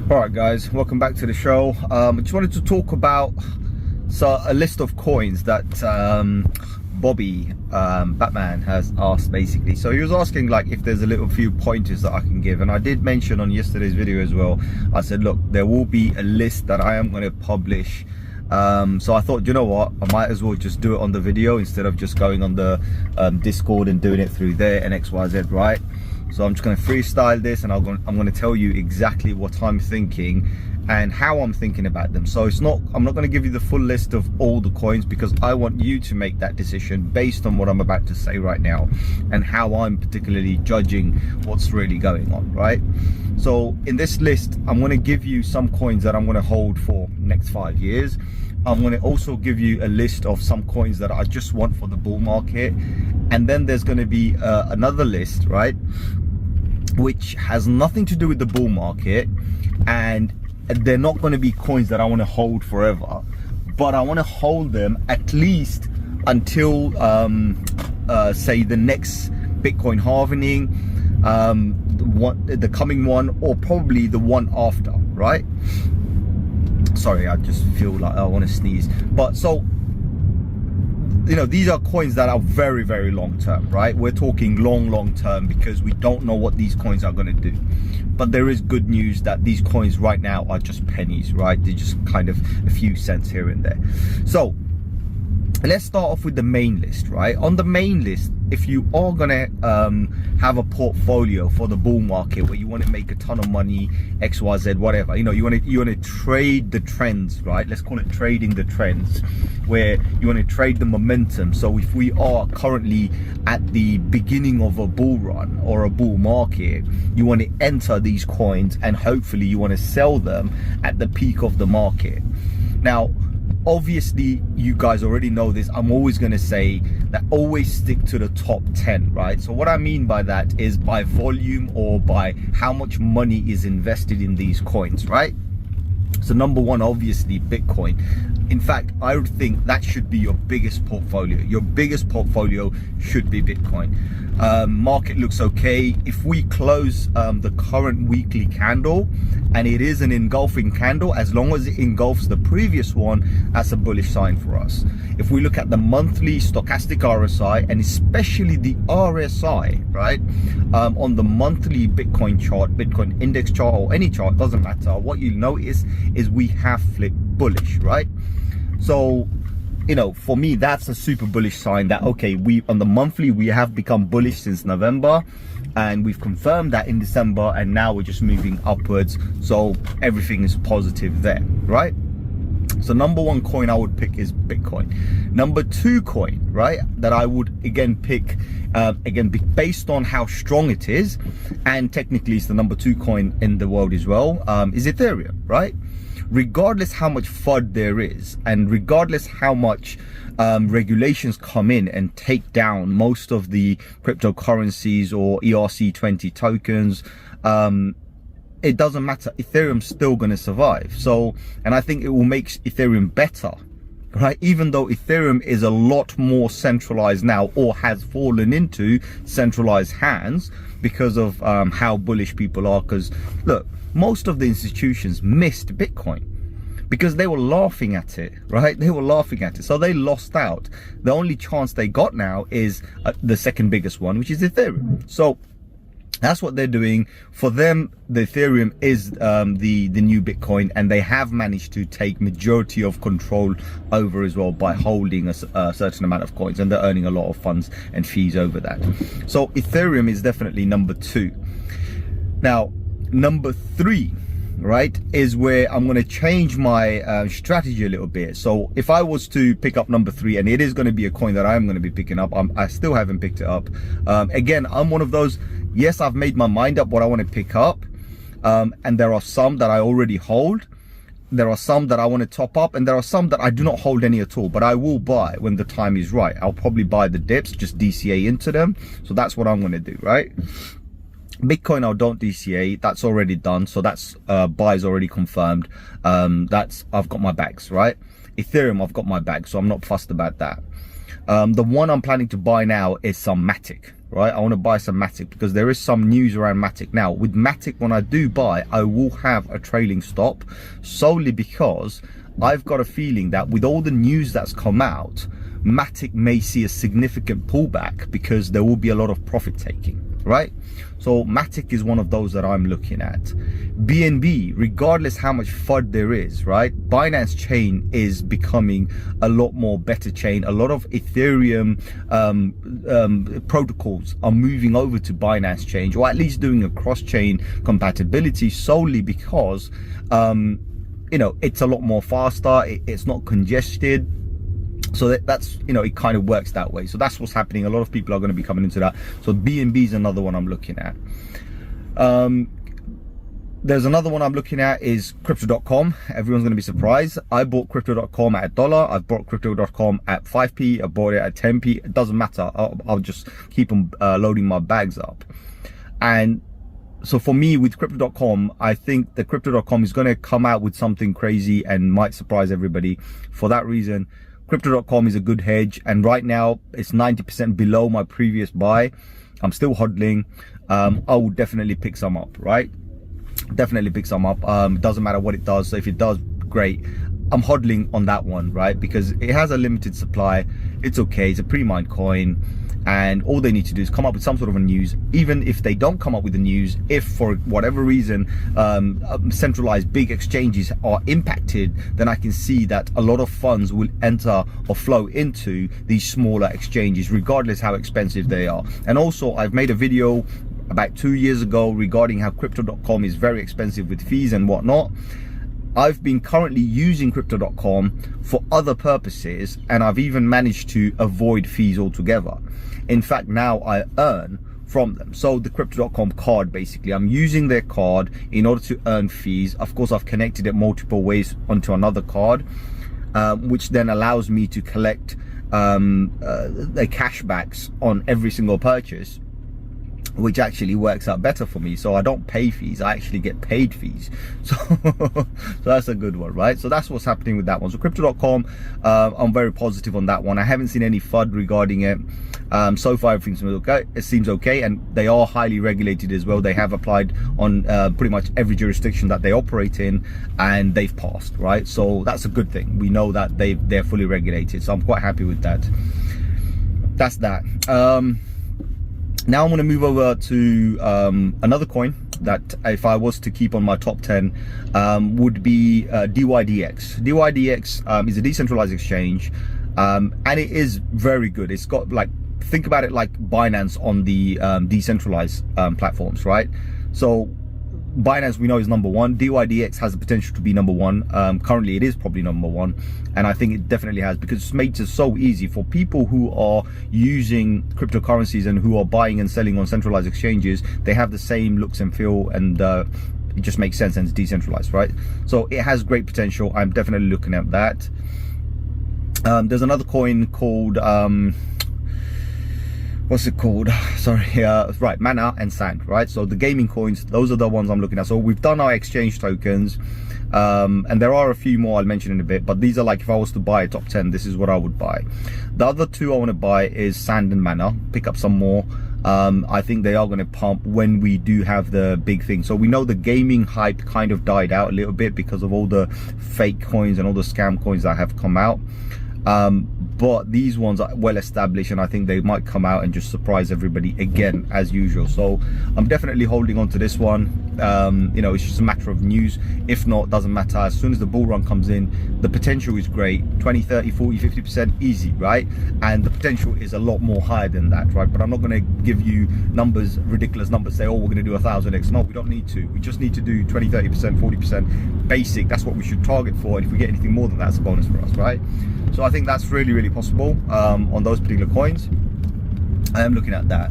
All right, guys, welcome back to the show. I just wanted to talk about a list of coins that Bobby Batman has asked, basically. So he was asking like if there's a little few pointers that I can give, and I did mention on yesterday's video as well. I said, look, there will be a list that I am going to publish. So I thought, you know what, I might as well just do it on the video instead of just going on the Discord and doing it through there and XYZ, right? So I'm just going to freestyle this, and I'm going to tell you exactly what I'm thinking and how I'm thinking about them. So I'm not going to give you the full list of all the coins, because I want you to make that decision based on what I'm about to say right now and how I'm particularly judging what's really going on, right? So in this list, I'm going to give you some coins that I'm going to hold for next 5 years. I'm going to also give you a list of some coins that I just want for the bull market, and then there's going to be another list, right, which has nothing to do with the bull market, and they're not going to be coins that I want to hold forever, but I want to hold them at least until say the next Bitcoin halving, the coming one, or probably the one after, right? Sorry, I just feel like I want to sneeze. But so, you know, these are coins that are very, very long term, right? We're talking long term, because we don't know what these coins are going to do. But there is good news that these coins right now are just pennies, right? They're just kind of a few cents here and there. So let's start off with the main list, right? On the main list, if you are gonna have a portfolio for the bull market where you want to make a ton of money, XYZ, whatever, you know, you want to trade the trends, right? Let's call it trading the trends, where you want to trade the momentum. So if we are currently at the beginning of a bull run or a bull market, you want to enter these coins and hopefully you want to sell them at the peak of the market. Now, obviously, you guys already know this. I'm always going to say that always stick to the top 10, right? So what I mean by that is by volume, or by how much money is invested in these coins, right? So number one, obviously, Bitcoin. In fact, I would think that should be your biggest portfolio. Your biggest portfolio should be Bitcoin. Market looks okay. If we close the current weekly candle and it is an engulfing candle, as long as it engulfs the previous one, that's a bullish sign for us. If we look at the monthly stochastic RSI, and especially the RSI, right, on the monthly Bitcoin chart, Bitcoin index chart, or any chart, doesn't matter, what you notice is we have flipped bullish, right? So, you know, for me, that's a super bullish sign that, okay, we on the monthly, we have become bullish since November, and we've confirmed that in December, and now we're just moving upwards. So everything is positive there, right? So number one coin I would pick is Bitcoin. Number two coin, right, that I would again pick, based on how strong it is, and technically it's the number two coin in the world as well, is Ethereum, right? Regardless how much FUD there is, and regardless how much regulations come in and take down most of the cryptocurrencies or ERC20 tokens, it doesn't matter. Ethereum's still going to survive. So, and I think it will make Ethereum better, right? Even though Ethereum is a lot more centralized now, or has fallen into centralized hands because of how bullish people are. Because look, most of the institutions missed Bitcoin because they were laughing at it, right? They were laughing at it. So they lost out. The only chance they got now is the second biggest one, which is Ethereum. So that's what they're doing. For them, the Ethereum is the new Bitcoin, and they have managed to take majority of control over as well by holding a certain amount of coins, and they're earning a lot of funds and fees over that. So Ethereum is definitely number two. Now, number three, right, is where I'm going to change my strategy a little bit. So if I was to pick up number three, and it is going to be a coin that I'm going to be picking up, I still haven't picked it up. Again, I'm one of those, yes, I've made my mind up what I want to pick up, and there are some that I already hold, there are some that I want to top up, and there are some that I do not hold any at all, but I will buy when the time is right. I'll probably buy the dips, just DCA into them. So that's what I'm going to do, right? Bitcoin, I don't DCA, that's already done. So that's buys already confirmed. I've got my bags, right? Ethereum, I've got my bag, so I'm not fussed about that. The one I'm planning to buy now is some Matic, right? I want to buy some Matic because there is some news around Matic. Now with Matic, when I do buy, I will have a trailing stop, solely because I've got a feeling that with all the news that's come out, Matic may see a significant pullback because there will be a lot of profit taking, right? So Matic is one of those that I'm looking at. BNB, regardless how much FUD there is, right? Binance chain is becoming a lot more better chain. A lot of Ethereum protocols are moving over to Binance chain, or at least doing a cross-chain compatibility, solely because you know, it's a lot more faster, it's not congested. So that's, you know, it kind of works that way. So that's what's happening. A lot of people are going to be coming into that. So BNB is another one I'm looking at. There's another one I'm looking at is crypto.com. Everyone's going to be surprised. I bought crypto.com at $1. I've bought crypto.com at 5p. I bought it at 10p. It doesn't matter. I'll just keep on loading my bags up. And so for me with crypto.com, I think that crypto.com is going to come out with something crazy and might surprise everybody. For that reason, crypto.com is a good hedge, and right now it's 90% below my previous buy. I'm still hodling. I will definitely pick some up, right? Definitely pick some up. Doesn't matter what it does. So if it does, great. I'm hodling on that one, right? Because it has a limited supply. It's okay. It's a pre-mined coin. And all they need to do is come up with some sort of a news. Even if they don't come up with the news, if for whatever reason centralized big exchanges are impacted, then I can see that a lot of funds will enter or flow into these smaller exchanges, regardless how expensive they are. And also, I've made a video about 2 years ago regarding how crypto.com is very expensive with fees and whatnot. I've been currently using crypto.com for other purposes, and I've even managed to avoid fees altogether. In fact, now I earn from them. So the crypto.com card, basically, I'm using their card in order to earn fees. Of course, I've connected it multiple ways onto another card, which then allows me to collect the cashbacks on every single purchase, which actually works out better for me. So I don't pay fees, I actually get paid fees. So, so that's a good one, right? So that's what's happening with that one. So crypto.com, I'm very positive on that one. I haven't seen any FUD regarding it. So far everything seems okay. It seems okay, and they are highly regulated as well. They have applied on pretty much every jurisdiction that they operate in, and they've passed, right? So that's a good thing. We know that they're fully regulated, so I'm quite happy with that. That's that. Now I'm going to move over to another coin that, if I was to keep on my top 10, would be DYDX. DYDX is a decentralized exchange, and it is very good. It's got, like, think about it like Binance on the decentralized platforms, right? So Binance, we know, is number one. DYDX has the potential to be number one. Currently it is probably number one, and I think it definitely has, because it's made it so easy for people who are using cryptocurrencies and who are buying and selling on centralized exchanges. They have the same looks and feel, and it just makes sense, and it's decentralized, right? So it has great potential. I'm definitely looking at that. There's another coin called what's it called? Sorry, right, Mana and Sand, right? So the gaming coins, those are the ones I'm looking at. So we've done our exchange tokens, and there are a few more I'll mention in a bit, but these are, like, if I was to buy a top 10, this is what I would buy. The other two I want to buy is Sand and Mana. Pick up some more. I think they are going to pump when we do have the big thing. So we know the gaming hype kind of died out a little bit because of all the fake coins and all the scam coins that have come out. But these ones are well established, and I think they might come out and just surprise everybody again, as usual. So I'm definitely holding on to this one. You know, it's just a matter of news. If not, doesn't matter. As soon as the bull run comes in, the potential is great. 20, 30, 40, 50% easy, right? And the potential is a lot more higher than that, right? But I'm not going to give you numbers, ridiculous numbers, say, oh, we're going to do 1,000x. No, we don't need to. We just need to do 20, 30%, 40% basic. That's what we should target for. And if we get anything more than that, it's a bonus for us, right? So I think that's really, really possible on those particular coins. I am looking at that.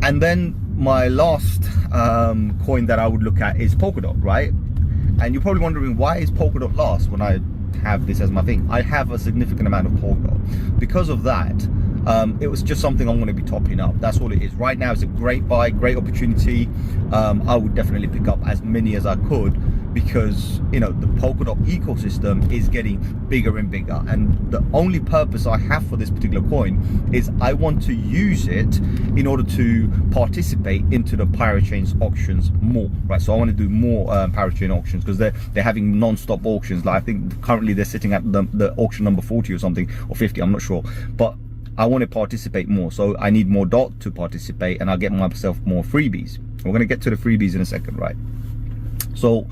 And then my last coin that I would look at is Polkadot, right? And you're probably wondering, why is Polkadot last when I have this as my thing? I have a significant amount of Polkadot. Because of that, it was just something I'm going to be topping up. That's all it is. Right now, it's a great buy, great opportunity. I would definitely pick up as many as I could, because you know the Polkadot ecosystem is getting bigger and bigger, and the only purpose I have for this particular coin is I want to use it in order to participate into the parachains auctions more, right? So I want to do more parachain auctions, because they're having non-stop auctions. Like I think currently they're sitting at the auction number 40 or something, or 50, I'm not sure, but I want to participate more, so I need more DOT to participate, and I'll get myself more freebies. We're going to get to the freebies in a second, right? So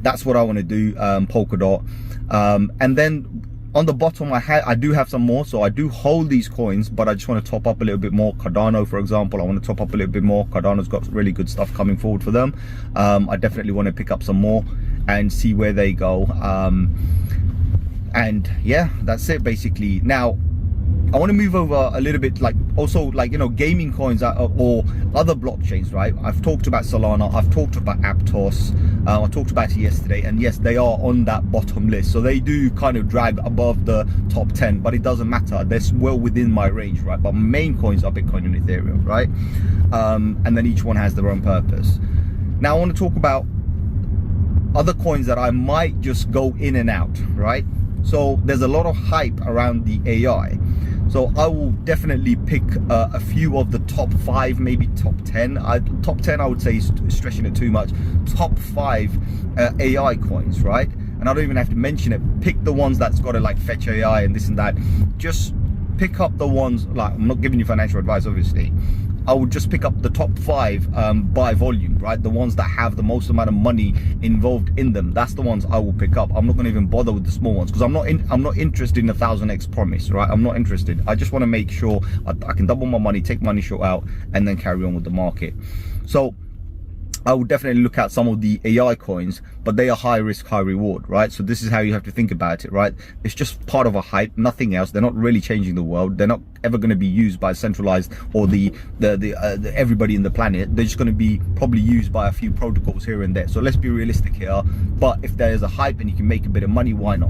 that's what I want to do, Polkadot. And then on the bottom I do have some more, so I do hold these coins, but I just want to top up a little bit more. Cardano, for example, I want to top up a little bit more. Cardano's got really good stuff coming forward for them. I definitely want to pick up some more and see where they go. And yeah, that's it basically. Now I want to move over a little bit, like also like, you know, gaming coins or other blockchains, right? I've talked about Solana, I've talked about Aptos, I talked about it yesterday, and yes, they are on that bottom list, so they do kind of drag above the top 10, but it doesn't matter, they're well within my range, right? But my main coins are Bitcoin and Ethereum, right? And then each one has their own purpose. Now I want to talk about other coins that I might just go in and out, right? So there's a lot of hype around the AI, so I will definitely pick a few of the top 5, maybe top 10. Top 10 I would say is stretching it too much. Top 5 AI coins, right? And I don't even have to mention it. Pick the ones that's got to like fetch AI and this and that. Just pick up the ones, like, I'm not giving you financial advice obviously, I would just pick up the top 5 by volume, right? The ones that have the most amount of money involved in them. That's the ones I will pick up. I'm not going to even bother with the small ones, because I'm not interested in a 1000x promise, right? I'm not interested. I just want to make sure I can double my money, take money short out, and then carry on with the market. So I would definitely look at some of the AI coins, but they are high risk, high reward, right? So this is how you have to think about it, right? It's just part of a hype, nothing else. They're not really changing the world. They're not ever going to be used by centralized or the everybody in the planet. They're just going to be probably used by a few protocols here and there. So let's be realistic here. But if there's a hype and you can make a bit of money, why not?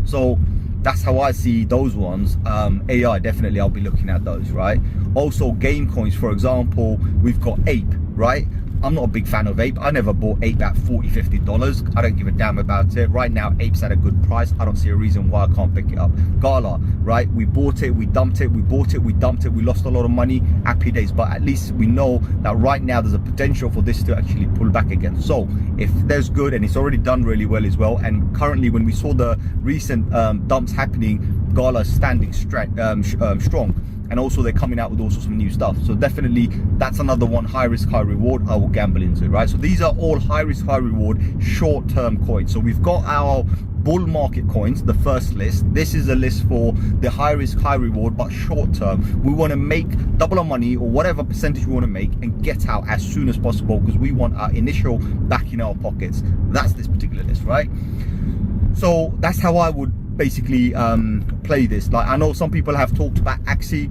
So that's how I see those ones. AI, definitely I'll be looking at those, right? Also game coins, for example, we've got Ape, right? I'm not a big fan of Ape. I never bought Ape at $40-50. I don't give a damn about it. Right now, Ape's at a good price. I don't see a reason why I can't pick it up. Gala, right? We bought it, we dumped it, we bought it, we dumped it, we lost a lot of money. Happy days. But at least we know that right now there's a potential for this to actually pull back again. So if there's good, and it's already done really well as well, and currently when we saw the recent dumps happening, Gala's standing strong. And also they're coming out with also some new stuff. So definitely that's another one, high risk, high reward, I will gamble into, right? So these are all high risk, high reward, short-term coins. So we've got our bull market coins, the first list. This is a list for the high risk, high reward, but short term. We want to make double our money or whatever percentage we want to make and get out as soon as possible, because we want our initial back in our pockets. That's this particular list, right? So that's how I would basically play this. Like, I know some people have talked about Axie.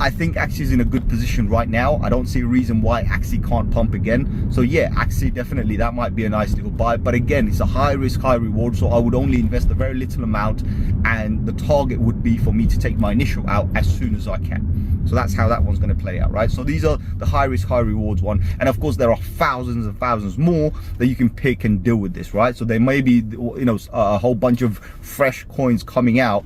I think Axie is in a good position right now. I don't see a reason why Axie can't pump again. So yeah, Axie, definitely that might be a nice little buy, but again, it's a high risk, high reward, so I would only invest a very little amount, and the target would be for me to take my initial out as soon as I can. So that's how that one's going to play out, right? So these are the high risk, high rewards one, and of course there are thousands and thousands more that you can pick and deal with this, right? So there may be, you know, a whole bunch of fresh coins coming out,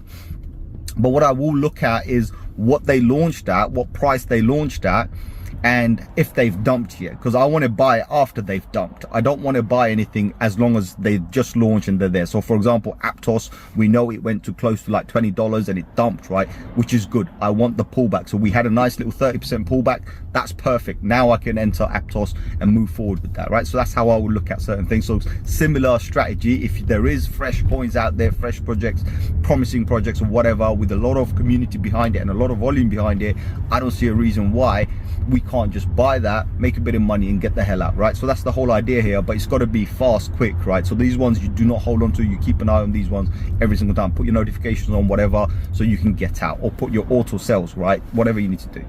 but what I will look at is what they launched at, what price they launched at, and if they've dumped yet, because I want to buy after they've dumped. I don't want to buy anything as long as they just launched and they're there. So for example, Aptos, we know it went to close to like $20 and it dumped, right? Which is good. I want the pullback. So we had a nice little 30% pullback. That's perfect. Now I can enter Aptos and move forward with that, right? So that's how I would look at certain things. So similar strategy, if there is fresh coins out there, fresh projects, promising projects or whatever, with a lot of community behind it and a lot of volume behind it, I don't see a reason why we can't just buy that, make a bit of money and get the hell out, right? So that's the whole idea here, but it's got to be fast, quick, right? So these ones you do not hold on to, you keep an eye on these ones every single time. Put your notifications on, whatever, so you can get out, or put your auto sells, right? Whatever you need to do.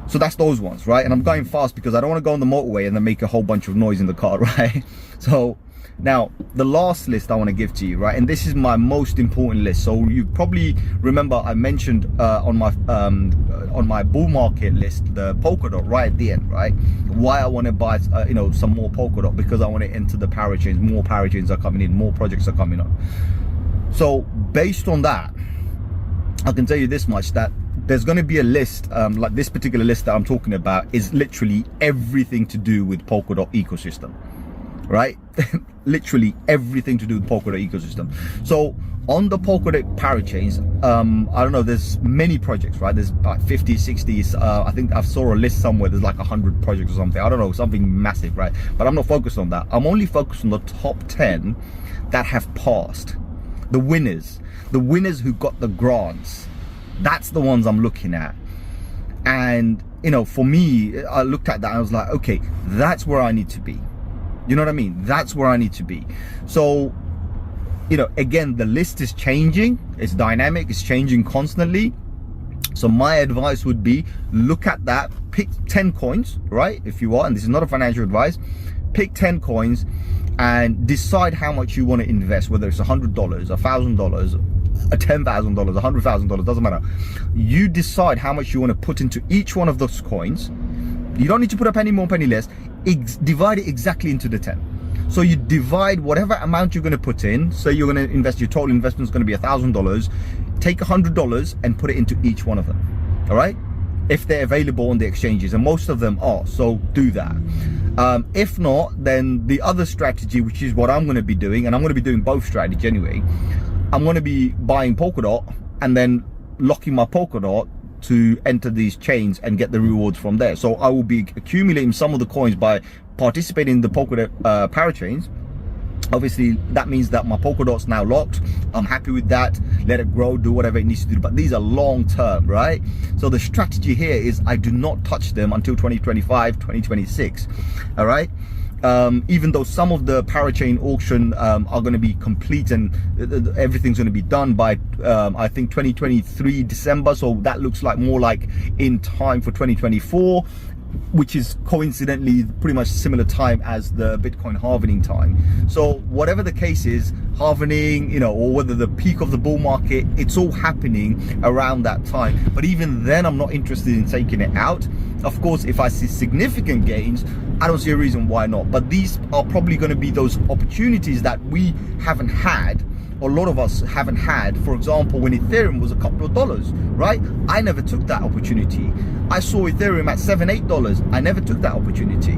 So that's those ones, right? And I'm going fast because I don't want to go on the motorway and then make a whole bunch of noise in the car, right? So Now, the last list I want to give to you, right, and this is my most important list. So you probably remember I mentioned on my bull market list the Polkadot right at the end, right? Why I want to buy some more Polkadot, because I want to enter the parachains. More parachains are coming in, more projects are coming up. So based on that, I can tell you this much, that there's going to be a list, like this particular list that I'm talking about is literally everything to do with Polkadot ecosystem, right? Literally everything to do with Polkadot ecosystem. So on the Polkadot parachains, I don't know, there's many projects, right? There's like 50, 60, I think I saw a list somewhere, there's like 100 projects or something. I don't know, something massive, right? But I'm not focused on that. I'm only focused on the top 10 that have passed. The winners who got the grants. That's the ones I'm looking at. And for me, I looked at that and I was like, okay, that's where I need to be. You know what I mean? That's where I need to be. So again, the list is changing, it's dynamic, it's changing constantly. So my advice would be, look at that, pick 10 coins, right? If you are, and this is not a financial advice, pick 10 coins and decide how much you want to invest, whether it's $100, $1,000, $10,000, $100,000, doesn't matter. You decide how much you want to put into each one of those coins. You don't need to put a penny more, penny less. Divide it exactly into the 10. So you divide whatever amount you're going to put in. So you're going to invest, your total investment is going to be $1,000. Take $100 and put it into each one of them. All right, if they're available on the exchanges, and most of them are, so do that. If not, then the other strategy, which is what I'm going to be doing, and I'm going to be doing both strategy anyway, I'm going to be buying Polkadot and then locking my Polkadot to enter these chains and get the rewards from there. So I will be accumulating some of the coins by participating in the Polkadot parachains. Obviously, that means that my Polkadot's now locked. I'm happy with that. Let it grow, do whatever it needs to do. But these are long term, right? So the strategy here is I do not touch them until 2025, 2026. All right? Even though some of the parachain auction are going to be complete and everything's going to be done by I think 2023 December, so that looks like more like in time for 2024, which is coincidentally pretty much similar time as the Bitcoin halvening time. So whatever the case is, halvening, or whether the peak of the bull market, it's all happening around that time. But even then, I'm not interested in taking it out. Of course, if I see significant gains, I don't see a reason why not. But these are probably going to be those opportunities that we haven't had, or a lot of us haven't had. For example, when Ethereum was a couple of dollars, right? I never took that opportunity. I saw Ethereum at $7, $8. I never took that opportunity.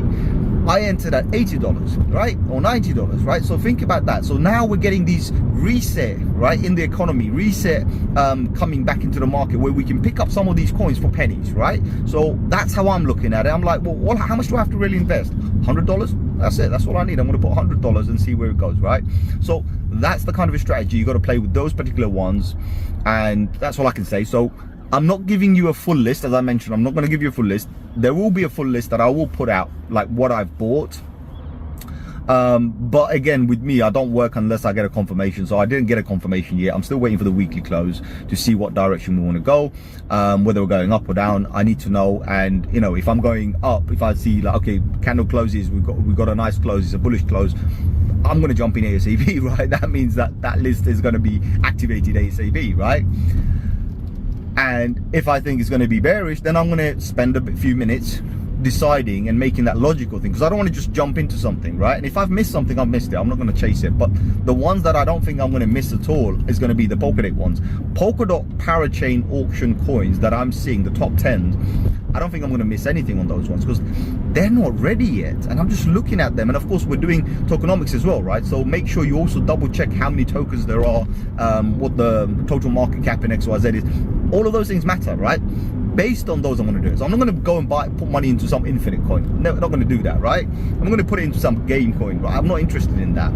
I entered at $80, right? Or $90, right? So think about that. So now we're getting these reset, right? In the economy, reset coming back into the market where we can pick up some of these coins for pennies, right? So that's how I'm looking at it. I'm like, well, how much do I have to really invest? $100? That's it. That's all I need. I'm going to put $100 and see where it goes, right? So that's the kind of a strategy. You got to play with those particular ones. And that's all I can say. So I'm not giving you a full list, as I mentioned. I'm not going to give you a full list. There will be a full list that I will put out, like what I've bought. But again, with me, I don't work unless I get a confirmation. So I didn't get a confirmation yet. I'm still waiting for the weekly close to see what direction we want to go, whether we're going up or down. I need to know. And if I'm going up, if I see like, okay, candle closes, we've got a nice close, it's a bullish close, I'm going to jump in ASAP, right? That means that list is going to be activated ASAP, right? And if I think it's going to be bearish, then I'm going to spend a few minutes deciding and making that logical thing, because I don't want to just jump into something, right? And if I've missed something, I've missed it. I'm not going to chase it. But the ones that I don't think I'm going to miss at all is going to be the Polkadot ones. Polkadot parachain auction coins that I'm seeing, the top 10, I don't think I'm going to miss anything on those ones because they're not ready yet. And I'm just looking at them. And of course, we're doing tokenomics as well, right? So make sure you also double check how many tokens there are, what the total market cap in XYZ is. All of those things matter, right? Based on those, I'm going to do it. So I'm not going to go and put money into some infinite coin. No, not going to do that, right? I'm going to put it into some game coin, right? I'm not interested in that.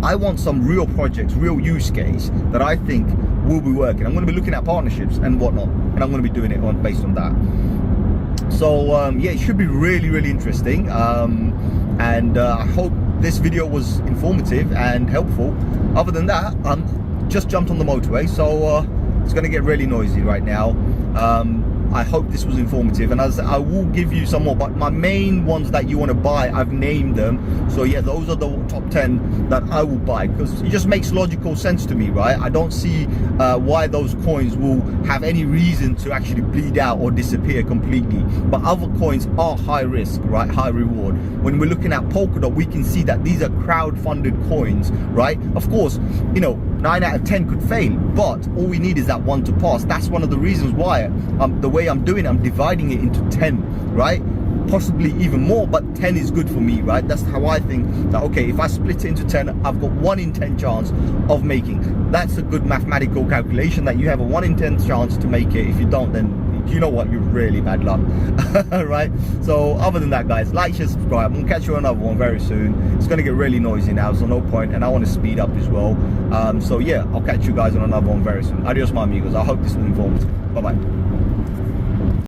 I want some real projects, real use case that I think will be working. I'm going to be looking at partnerships and whatnot, and I'm going to be doing it based on that. So yeah, it should be really, really interesting. And I hope this video was informative and helpful. Other than that, I'm just jumped on the motorway, so it's going to get really noisy right now. I hope this was informative, and as I will give you some more, but my main ones that you want to buy, I've named them. So yeah, those are the top 10 that I will buy, because it just makes logical sense to me, right? I don't see why those coins will have any reason to actually bleed out or disappear completely. But other coins are high risk, right? High reward. When we're looking at Polkadot, we can see that these are crowd-funded coins, right? Of course, you know, 9 out of 10 could fail, but all we need is that one to pass. That's one of the reasons why the way I'm doing, I'm dividing it into 10, right? Possibly even more, but 10 is good for me, right? That's how I think that, okay, if I split it into 10, I've got 1 in 10 chance of making. That's a good mathematical calculation, that you have a 1 in 10 chance to make it. If you don't, then you know what, you're really bad luck. Right? So other than that, guys, like, share, subscribe. I'm gonna catch you on another one very soon. It's gonna get really noisy now, so no point, and I want to speed up as well. So yeah, I'll catch you guys on another one very soon. Adios, my amigos. I hope this was informative. Bye bye.